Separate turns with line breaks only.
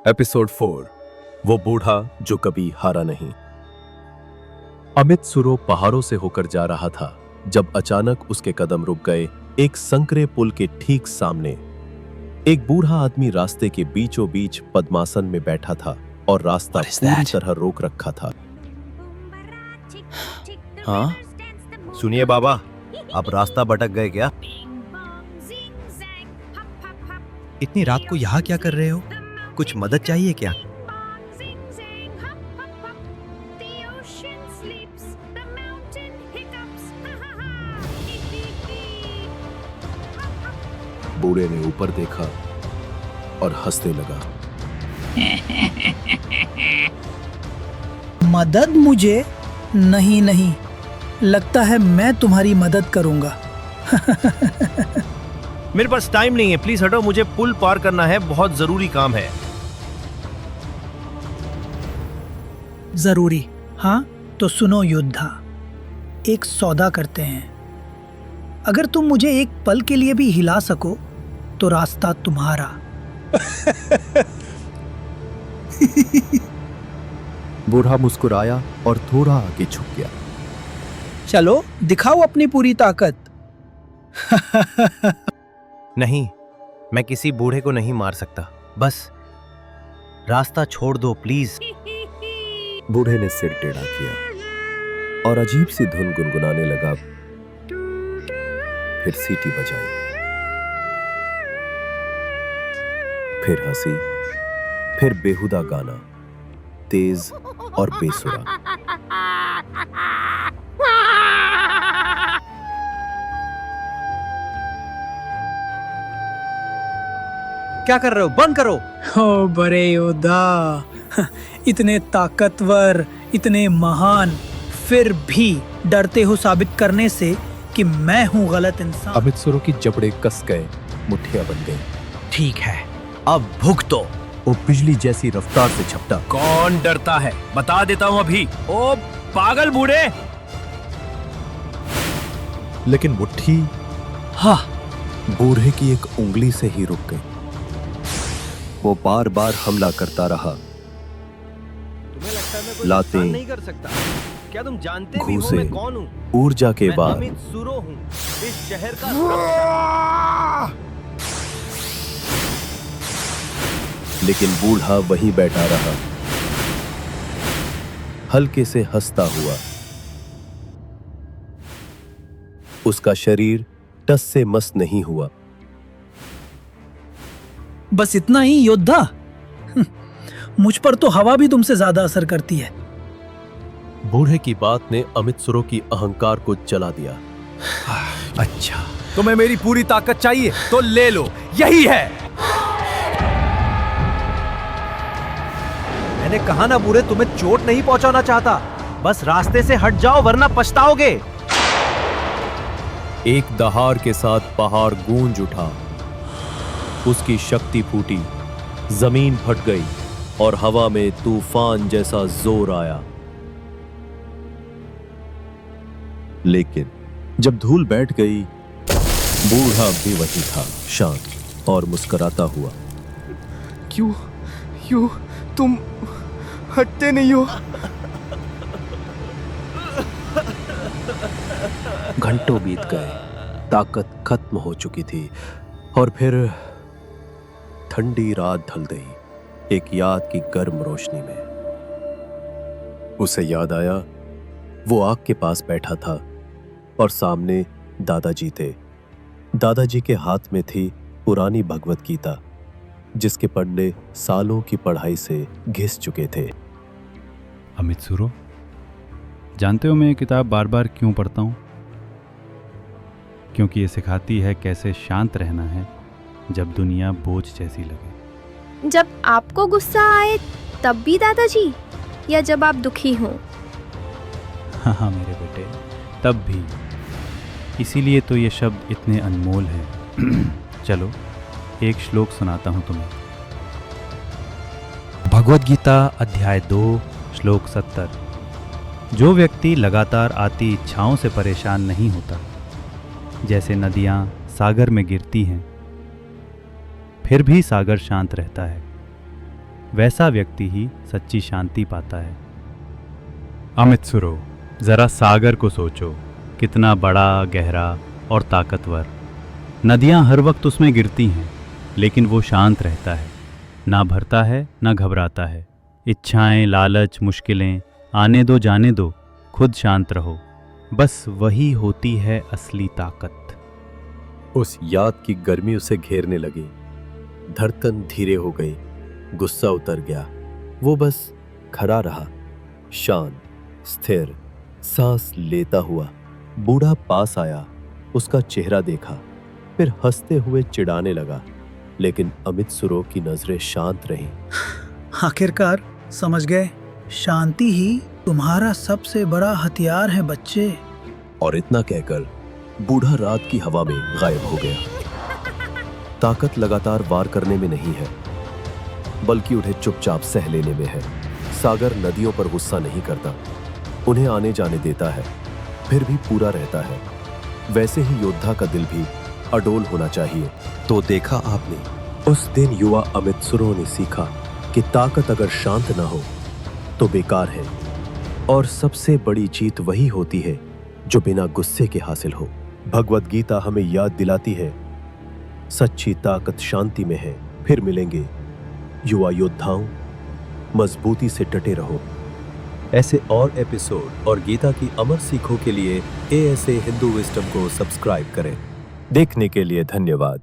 Episode 4 वो बूढ़ा जो कभी हारा नहीं। अमित सुरो पहाड़ों से होकर जा रहा था जब अचानक उसके कदम रुक गए एक संकरे पुल के ठीक सामने। एक बूढ़ा आदमी रास्ते के बीचों बीच पद्मासन में बैठा था और रास्ता पूरी तरह रोक रखा था।
हाँ? सुनिए बाबा, आप रास्ता भटक गए क्या? इतनी रात को यहाँ क्या कर रहे हो? कुछ मदद चाहिए क्या?
बूढ़े ने ऊपर देखा और हंसने लगा।
मदद मुझे? नहीं, लगता है मैं तुम्हारी मदद करूंगा।
मेरे पास टाइम नहीं है, प्लीज हटो, मुझे पुल पार करना है, बहुत जरूरी काम है।
जरूरी? हाँ तो सुनो योद्धा, एक सौदा करते हैं। अगर तुम मुझे एक पल के लिए भी हिला सको तो रास्ता तुम्हारा।
बूढ़ा मुस्कुराया और थोड़ा आगे झुक गया।
चलो दिखाओ अपनी पूरी ताकत।
नहीं, मैं किसी बूढ़े को नहीं मार सकता, बस रास्ता छोड़ दो प्लीज।
बूढ़े ने सिर टेढ़ा किया और अजीब सी धुन गुनगुनाने लगा। फिर सीटी बजाई, फिर हंसी, फिर बेहुदा गाना, तेज और बेसुरा।
क्या कर रहे हो? बंद करो।
ओ बड़े योद्धा, इतने ताकतवर, इतने महान, फिर भी डरते हो साबित करने से कि मैं हूँ गलत इंसान।
अमित सुरो की जबड़े कस गए, मुट्ठियां बन गई।
ठीक है, अब भुगतो।
वो बिजली जैसी रफ्तार से झपटा।
कौन डरता है? बता देता हूँ अभी। ओ पागल बूढ़े!
लेकिन मुट्ठी
हाँ,
बूढ़े की एक उंगली से ही रुक गई। वो बार बार हमला करता रहा।
तुम्हें लगता है मैं कोई
लातें,
नुकसान नहीं कर सकता? क्या तुम जानते भी हो
घूंसे,
मैं कौन हूँ?
ऊर्जा के
मैं
बाद
अमित सुरो हूँ, इस शहर का।
लेकिन बूढ़ा वहीं बैठा रहा, हल्के से हंसता हुआ। उसका शरीर टस से मस नहीं हुआ।
बस इतना ही योद्धा? मुझ पर तो हवा भी तुमसे ज्यादा असर करती है।
बूढ़े की बात ने अमित सुरो की अहंकार को जला दिया।
अच्छा, तुम्हें मेरी पूरी ताकत चाहिए तो ले लो, यही है। मैंने कहा ना बूढ़े, तुम्हें चोट नहीं पहुंचाना चाहता, बस रास्ते से हट जाओ वरना पछताओगे।
एक दहाड़ के साथ पहाड़ गूंज उठा, उसकी शक्ति फूटी, जमीन फट गई और हवा में तूफान जैसा जोर आया। लेकिन जब धूल बैठ गई, बूढ़ा भी वही था, शांत और मुस्कुराता हुआ।
क्यों तुम हटते नहीं हो?
घंटों बीत गए, ताकत खत्म हो चुकी थी और फिर ठंडी रात ढल गई एक याद की गर्म रोशनी में। उसे याद आया वो आग के पास बैठा था और सामने दादाजी थे। दादाजी के हाथ में थी पुरानी भगवत गीता, जिसके पन्ने सालों की पढ़ाई से घिस चुके थे।
अमित सुरो, जानते हो मैं ये किताब बार बार क्यों पढ़ता हूँ? क्योंकि ये सिखाती है कैसे शांत रहना है जब दुनिया बोझ जैसी लगे।
जब आपको गुस्सा आए तब भी दादाजी, या जब आप दुखी हों?
हाँ मेरे बेटे, तब भी। इसीलिए तो ये शब्द इतने अनमोल हैं। चलो एक श्लोक सुनाता हूँ तुम्हें। भगवद गीता अध्याय 2 श्लोक 70। जो व्यक्ति लगातार आती इच्छाओं से परेशान नहीं होता, जैसे नदियाँ सागर में गिरती हैं, फिर भी सागर शांत रहता है। वैसा व्यक्ति ही सच्ची शांति पाता है। अमित्सुरो, जरा सागर को सोचो, कितना बड़ा, गहरा और ताकतवर। नदियां हर वक्त उसमें गिरती हैं, लेकिन वो शांत रहता है, ना भरता है ना घबराता है। इच्छाएं, लालच, मुश्किलें आने दो जाने दो, खुद शांत रहो। बस वही होती है असली ताकत।
उस याद की गर्मी उसे घेरने लगी। धड़कन धीरे हो गई, गुस्सा उतर गया। वो बस खड़ा रहा, शांत, स्थिर, सांस लेता हुआ। बूढ़ा पास आया, उसका चेहरा देखा, फिर हंसते हुए चिढ़ाने लगा, लेकिन अमित्सुरो की नजरें शांत रहीं।
आखिरकार समझ गए, शांति ही तुम्हारा सबसे बड़ा हथियार है बच्चे।
और इतना कहकर बूढ़ा रात की हवा में गायब हो गया। ताकत लगातार वार करने में नहीं है, बल्कि उन्हें चुपचाप सह लेने में है। सागर नदियों पर गुस्सा नहीं करता, उन्हें आने जाने देता है, फिर भी पूरा रहता है। वैसे ही योद्धा का दिल भी अडोल होना चाहिए। तो देखा आपने, उस दिन युवा अमित्सुरो ने सीखा कि ताकत अगर शांत ना हो तो बेकार है, और सबसे बड़ी जीत वही होती है जो बिना गुस्से के हासिल हो। भगवत गीता हमें याद दिलाती है, सच्ची ताकत शांति में है। फिर मिलेंगे युवा योद्धाओं, मजबूती से डटे रहो। ऐसे और एपिसोड और गीता की अमर सीखों के लिए ASA हिंदू विजडम को सब्सक्राइब करें। देखने के लिए धन्यवाद।